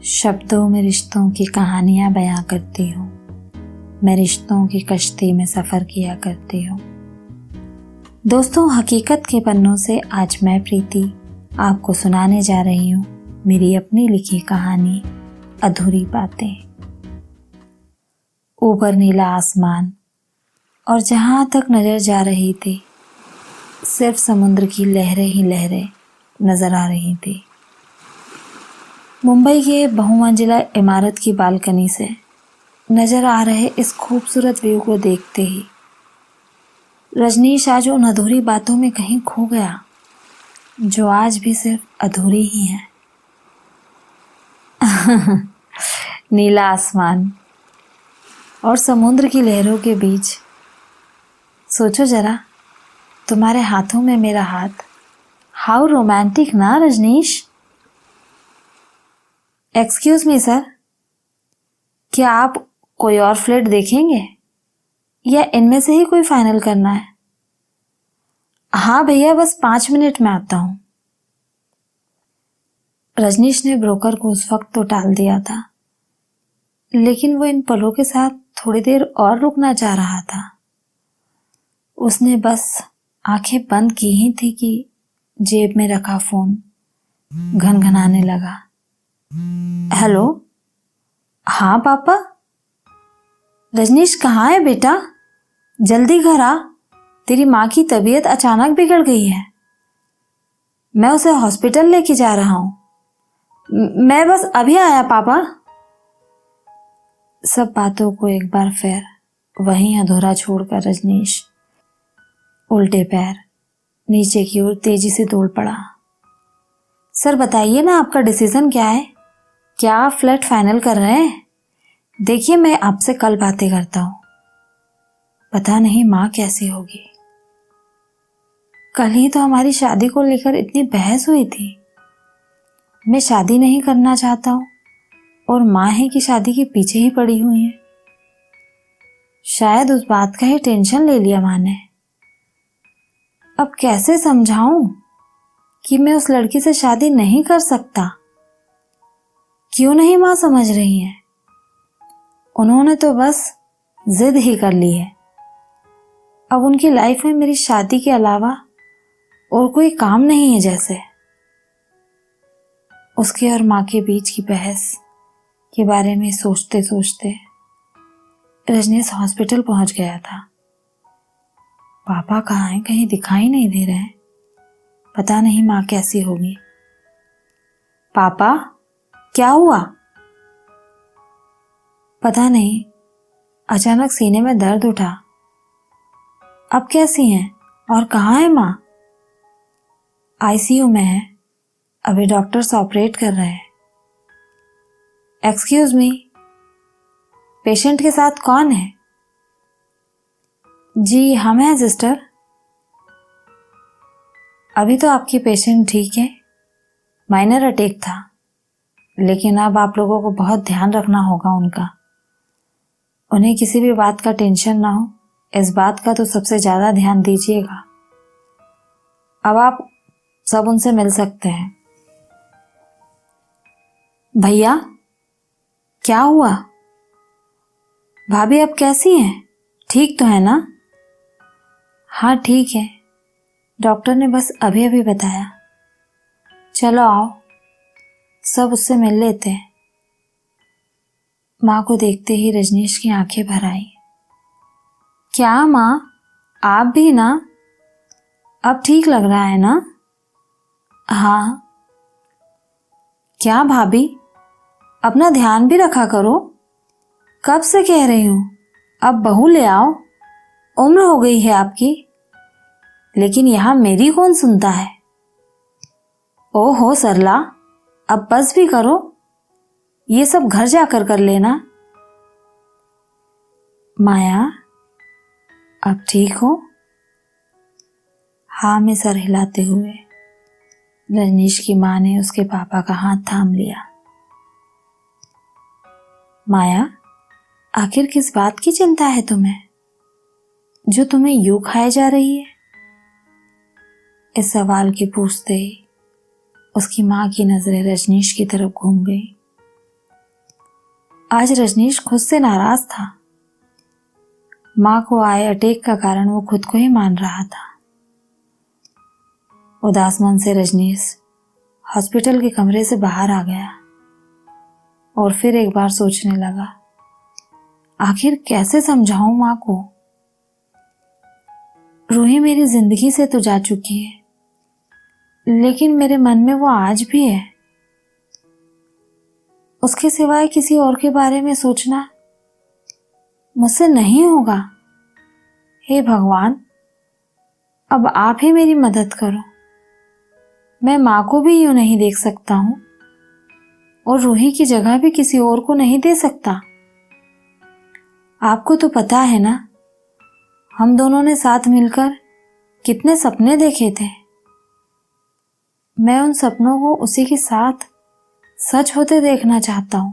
शब्दों में रिश्तों की कहानियां बयां करती हूँ। मैं रिश्तों की कश्ती में सफ़र किया करती हूँ। दोस्तों, हकीकत के पन्नों से आज मैं प्रीति आपको सुनाने जा रही हूँ मेरी अपनी लिखी कहानी अधूरी बातें। ऊपर नीला आसमान और जहाँ तक नज़र जा रही थी सिर्फ समुद्र की लहरें ही लहरें नज़र आ रही थी। मुंबई के बहुमंजिला इमारत की बालकनी से नज़र आ रहे इस खूबसूरत व्यू को देखते ही रजनीश आज उन अधूरी बातों में कहीं खो गया जो आज भी सिर्फ अधूरी ही हैं। नीला आसमान और समुद्र की लहरों के बीच सोचो जरा, तुम्हारे हाथों में मेरा हाथ। हाउ रोमांटिक ना रजनीश। एक्सक्यूज मी सर, क्या आप कोई और फ्लैट देखेंगे या इनमें से ही कोई फाइनल करना है? हाँ भैया, बस 5 मिनट में आता हूँ। रजनीश ने ब्रोकर को उस वक्त तो टाल दिया था, लेकिन वो इन पलों के साथ थोड़ी देर और रुकना चाह रहा था। उसने बस आंखें बंद की ही थी कि जेब में रखा फोन घनघनाने लगा। हेलो। हाँ पापा। रजनीश कहाँ है बेटा? जल्दी घर आ, तेरी माँ की तबीयत अचानक बिगड़ गई है। मैं उसे हॉस्पिटल लेके जा रहा हूँ। मैं बस अभी आया पापा। सब बातों को एक बार फिर वहीं अधूरा छोड़कर रजनीश उल्टे पैर नीचे की ओर तेजी से दौड़ पड़ा। सर बताइए ना, आपका डिसीजन क्या है? क्या आप फ्लैट फाइनल कर रहे हैं? देखिए, मैं आपसे कल बातें करता हूँ। पता नहीं माँ कैसी होगी। कल ही तो हमारी शादी को लेकर इतनी बहस हुई थी। मैं शादी नहीं करना चाहता हूँ और माँ ही की शादी के पीछे ही पड़ी हुई है। शायद उस बात का ही टेंशन ले लिया माँ ने। अब कैसे समझाऊं कि मैं उस लड़की से शादी नहीं कर सकता? क्यों नहीं माँ समझ रही हैं? उन्होंने तो बस जिद ही कर ली है। अब उनकी लाइफ में मेरी शादी के अलावा और कोई काम नहीं है जैसे। उसके और माँ के बीच की बहस के बारे में सोचते सोचते रजनीश हॉस्पिटल पहुंच गया था। पापा कहाँ हैं? कहीं दिखाई नहीं दे रहे हैं। पता नहीं माँ कैसी होगी। पापा, क्या हुआ? पता नहीं, अचानक सीने में दर्द उठा। अब कैसी हैं और कहाँ है माँ? आईसीयू में है, अभी डॉक्टर्स ऑपरेट कर रहे हैं। एक्सक्यूज मी, पेशेंट के साथ कौन है? जी हम हैं सिस्टर। अभी तो आपकी पेशेंट ठीक है, माइनर अटैक था, लेकिन अब आप लोगों को बहुत ध्यान रखना होगा उनका। उन्हें किसी भी बात का टेंशन ना हो, इस बात का तो सबसे ज़्यादा ध्यान दीजिएगा। अब आप सब उनसे मिल सकते हैं। भैया, क्या हुआ? भाभी अब कैसी हैं? ठीक तो है ना? हाँ ठीक है, डॉक्टर ने बस अभी अभी बताया। चलो आओ, सब उससे मिल लेते हैं। माँ को देखते ही रजनीश की आंखें भर आई। क्या माँ, आप भी ना? अब ठीक लग रहा है ना? हाँ। क्या भाभी, अपना ध्यान भी रखा करो। कब से कह रही हूँ, अब बहू ले आओ, उम्र हो गई है आपकी। लेकिन यहाँ मेरी कौन सुनता है? ओहो सरला, अब बस भी करो, ये सब घर जाकर कर लेना। माया, अब ठीक हो? हाँ में सर हिलाते हुए रजनीश की माँ ने उसके पापा का हाथ थाम लिया। माया, आखिर किस बात की चिंता है तुम्हें, जो तुम्हें यूं खाए जा रही है? इस सवाल के पूछते ही उसकी माँ की नजरें रजनीश की तरफ घूम गई। आज रजनीश खुद से नाराज था। माँ को आए अटैक का कारण वो खुद को ही मान रहा था। उदास मन से रजनीश हॉस्पिटल के कमरे से बाहर आ गया और फिर एक बार सोचने लगा, आखिर कैसे समझाऊं माँ को। रूही मेरी जिंदगी से तो जा चुकी है, लेकिन मेरे मन में वो आज भी है। उसके सिवाय किसी और के बारे में सोचना मुझसे नहीं होगा। हे भगवान, अब आप ही मेरी मदद करो। मैं माँ को भी यूं नहीं देख सकता हूं और रूही की जगह भी किसी और को नहीं दे सकता। आपको तो पता है ना, हम दोनों ने साथ मिलकर कितने सपने देखे थे। मैं उन सपनों को उसी के साथ सच होते देखना चाहता हूं,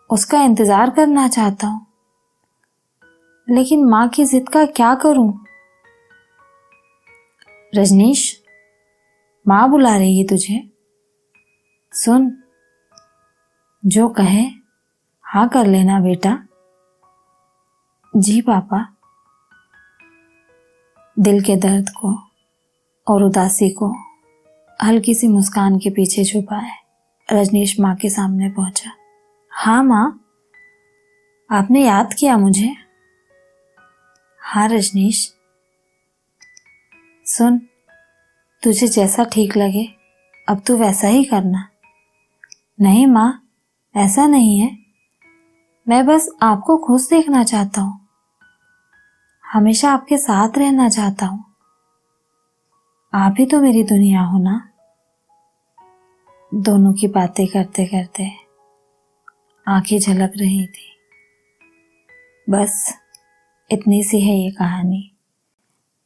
उसका इंतजार करना चाहता हूं, लेकिन माँ की जिद का क्या करूं। रजनीश, माँ बुला रही है तुझे, सुन। जो कहे हाँ कर लेना बेटा। जी पापा। दिल के दर्द को और उदासी को हल्की सी मुस्कान के पीछे छुपाए रजनीश माँ के सामने पहुंचा। हाँ माँ, आपने याद किया मुझे? हाँ रजनीश, सुन, तुझे जैसा ठीक लगे अब तू वैसा ही करना। नहीं माँ, ऐसा नहीं है, मैं बस आपको खुश देखना चाहता हूँ, हमेशा आपके साथ रहना चाहता हूँ। आप ही तो मेरी दुनिया हो ना। दोनों की बातें करते करते आंखें झलक रही थी। बस इतनी सी है ये कहानी।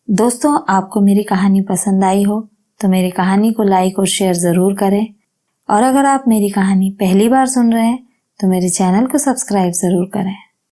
दोस्तों, आपको मेरी कहानी पसंद आई हो तो मेरी कहानी को लाइक और शेयर ज़रूर करें, और अगर आप मेरी कहानी पहली बार सुन रहे हैं तो मेरे चैनल को सब्सक्राइब ज़रूर करें।